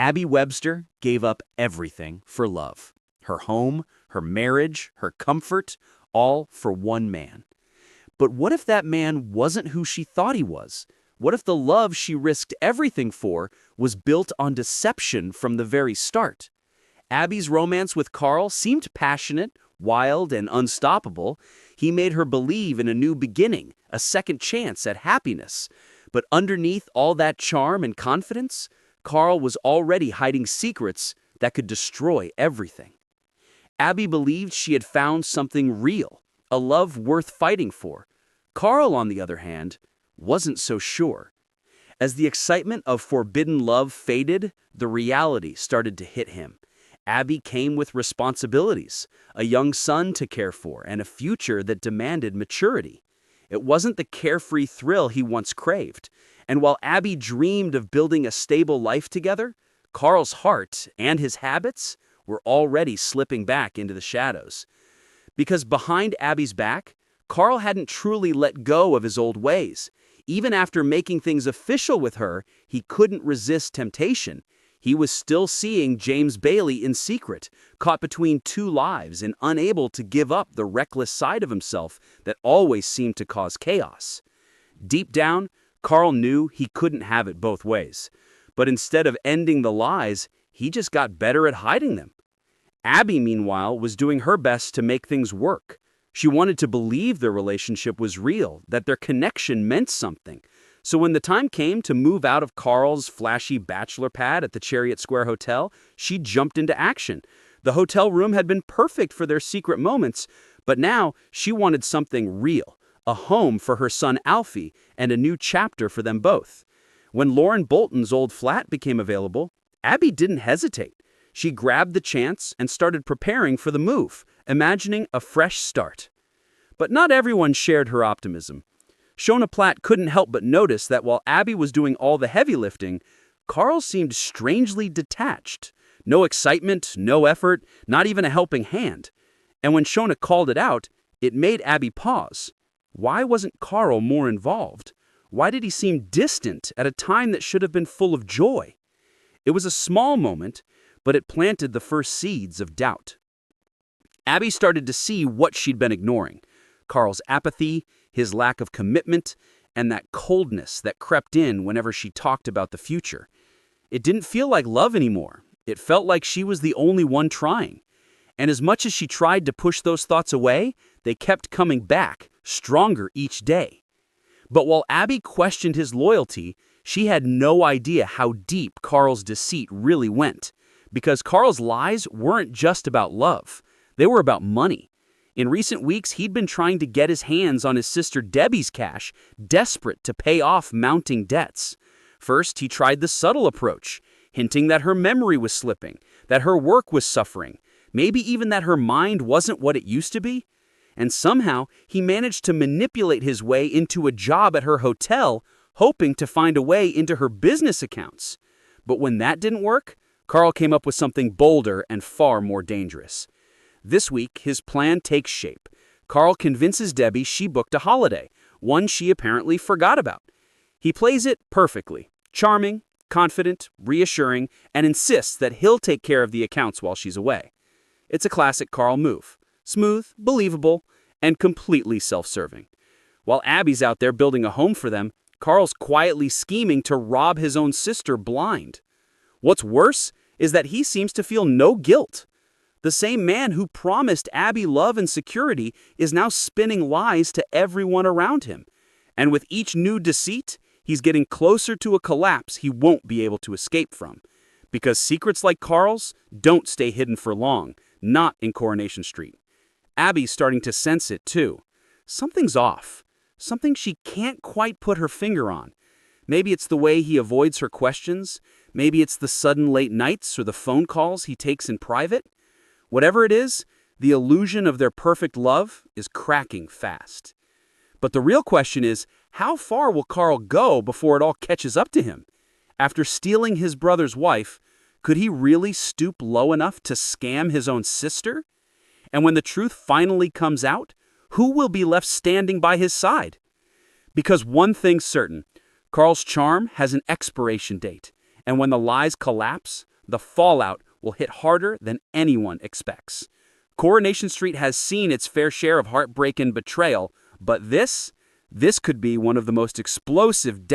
Abi Webster gave up everything for love. Her home, her marriage, her comfort, all for one man. But what if that man wasn't who she thought he was? What if the love she risked everything for was built on deception from the very start? Abby's romance with Carl seemed passionate, wild, and unstoppable. He made her believe in a new beginning, a second chance at happiness. But underneath all that charm and confidence, Carl was already hiding secrets that could destroy everything. Abby believed she had found something real, a love worth fighting for. Carl, on the other hand, wasn't so sure. As the excitement of forbidden love faded, the reality started to hit him. Abby came with responsibilities, a young son to care for, and a future that demanded maturity. It wasn't the carefree thrill he once craved. And while Abby dreamed of building a stable life together, Carl's heart and his habits were already slipping back into the shadows. Because behind Abby's back, Carl hadn't truly let go of his old ways. Even after making things official with her, he couldn't resist temptation. He was still seeing James Bailey in secret, caught between two lives and unable to give up the reckless side of himself that always seemed to cause chaos. Deep down, Carl knew he couldn't have it both ways. But instead of ending the lies, he just got better at hiding them. Abby, meanwhile, was doing her best to make things work. She wanted to believe their relationship was real, that their connection meant something. So when the time came to move out of Carl's flashy bachelor pad at the Chariot Square Hotel, she jumped into action. The hotel room had been perfect for their secret moments, but now she wanted something real, a home for her son Alfie, and a new chapter for them both. When Lauren Bolton's old flat became available, Abby didn't hesitate. She grabbed the chance and started preparing for the move, imagining a fresh start. But not everyone shared her optimism. Shona Platt couldn't help but notice that while Abby was doing all the heavy lifting, Carl seemed strangely detached. No excitement, no effort, not even a helping hand. And when Shona called it out, it made Abby pause. Why wasn't Carl more involved? Why did he seem distant at a time that should have been full of joy? It was a small moment, but it planted the first seeds of doubt. Abby started to see what she'd been ignoring. Carl's apathy, his lack of commitment, and that coldness that crept in whenever she talked about the future. It didn't feel like love anymore. It felt like she was the only one trying. And as much as she tried to push those thoughts away, they kept coming back, stronger each day. But while Abby questioned his loyalty, she had no idea how deep Carl's deceit really went. Because Carl's lies weren't just about love. They were about money. In recent weeks, he'd been trying to get his hands on his sister Debbie's cash, desperate to pay off mounting debts. First, he tried the subtle approach, hinting that her memory was slipping, that her work was suffering, maybe even that her mind wasn't what it used to be. And somehow, he managed to manipulate his way into a job at her hotel, hoping to find a way into her business accounts. But when that didn't work, Carl came up with something bolder and far more dangerous. This week, his plan takes shape. Carl convinces Debbie she booked a holiday, one she apparently forgot about. He plays it perfectly, charming, confident, reassuring, and insists that he'll take care of the accounts while she's away. It's a classic Carl move. Smooth, believable, and completely self-serving. While Abby's out there building a home for them, Carl's quietly scheming to rob his own sister blind. What's worse is that he seems to feel no guilt. The same man who promised Abby love and security is now spinning lies to everyone around him. And with each new deceit, he's getting closer to a collapse he won't be able to escape from. Because secrets like Carl's don't stay hidden for long, not in Coronation Street. Abby's starting to sense it too. Something's off. Something she can't quite put her finger on. Maybe it's the way he avoids her questions. Maybe it's the sudden late nights or the phone calls he takes in private. Whatever it is, the illusion of their perfect love is cracking fast. But the real question is, how far will Carl go before it all catches up to him? After stealing his brother's wife, could he really stoop low enough to scam his own sister? And when the truth finally comes out, who will be left standing by his side? Because one thing's certain, Carl's charm has an expiration date, and when the lies collapse, the fallout will hit harder than anyone expects. Coronation Street has seen its fair share of heartbreak and betrayal, but this could be one of the most explosive